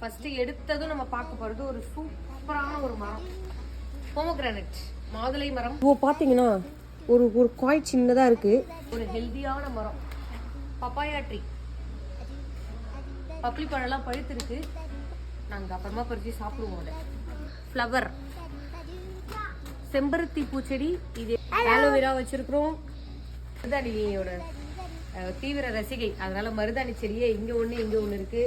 First எடுத்ததும் நம்ம பார்க்க போறது ஒரு சூப்பரான ஒரு மரம், போமோகிரானட் மாதுளை மரம். இப்போ பாத்தீங்கன்னா ஒரு ஒரு காய் சின்னதா இருக்கு. ஒரு ஹெல்தியான மரம், பப்பாயா ட்ரீ. பப்ளி பழம்லாம் பழுத்து இருக்கு. நாங்கள் அப்புறமா பறிச்சு சாப்பிடுவோம். ஃப்ளவர், செம்பருத்தி பூச்செடி. இது ஆலோவேரா வச்சிருக்கிறோம். மருதாணியோட தீவிர ரசிகை, அதனால மருதாணி செடியே இங்கே ஒன்று இங்கே ஒன்று இருக்கு.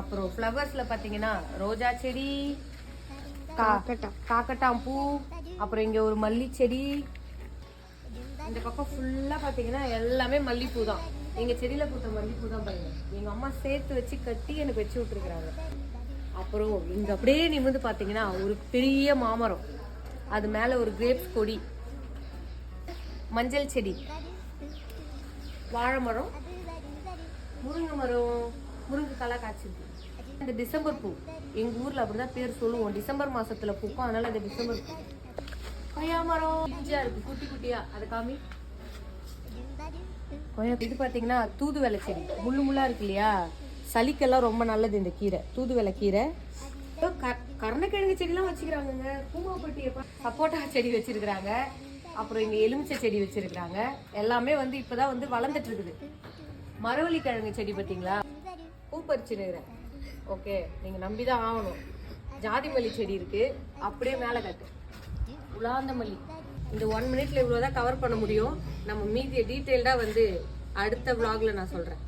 அப்புறம் ஃப்ளவர்ஸில் பார்த்தீங்கன்னா ரோஜா செடி, காக்கட்டாம் பூ, அப்புறம் இங்கே ஒரு மல்லி செடி. இந்த பக்கம் ஃபுல்லாக பார்த்தீங்கன்னா எல்லாமே மல்லிப்பூ தான். எங்கள் செடியில் பூத்த மல்லிப்பூ தான் பாருங்க. எங்கள் அம்மா சேர்த்து வச்சு கட்டி எனக்கு வச்சு விட்டுருக்குறாங்க. அப்புறம் இங்கே அப்படியே நிமிர்ந்து பார்த்தீங்கன்னா ஒரு பெரிய மாமரம், அது மேலே ஒரு கிரேப்ஸ் கொடி, மஞ்சள் செடி, வாழை மரம், முருங்கை மரம், முருங்கைக்காலாம் காய்ச்சிருக்கு. இந்த டிசம்பர் பூ எங்கள் ஊரில் அப்படிதான் பேர் சொல்லுவோம். டிசம்பர் மாசத்துல பூக்கும், அதனால இந்த டிசம்பர் பூ. கொய்யா மரம் இஞ்சியா இருக்கு, குட்டி குட்டியா. அதை காமி. கொய்யா. இது பார்த்தீங்கன்னா தூதுவளை செடி, முள்ளு முள்ளா இருக்கு இல்லையா, சளிக்கெல்லாம் ரொம்ப நல்லது இந்த கீரை, தூதுவளை கீரை. கருணக்கிழங்கு செடிலாம் வச்சுக்கிறாங்க. பூமாப்பட்டியை சப்போட்டா செடி வச்சிருக்கிறாங்க. அப்புறம் இங்க எலுமிச்சை செடி வச்சிருக்கிறாங்க. எல்லாமே வந்து இப்பதான் வந்து வளர்ந்துட்டு இருக்குது. மரவள்ளி கிழங்கு செடி பார்த்தீங்களா, பூ பறிச்சுனுக்கிறேன். ஓகே, நீங்க நம்பிதான் ஆகணும். ஜாதி மல்லி செடி இருக்கு, அப்படியே மேலே காட்டு. உலாந்த மல்லி. இந்த 1 மினிட்ல இவ்வளவுதான் கவர் பண்ண முடியும். நம்ம மீதியை டீட்டெயில்டா வந்து அடுத்த vlogல நான் சொல்றேன்.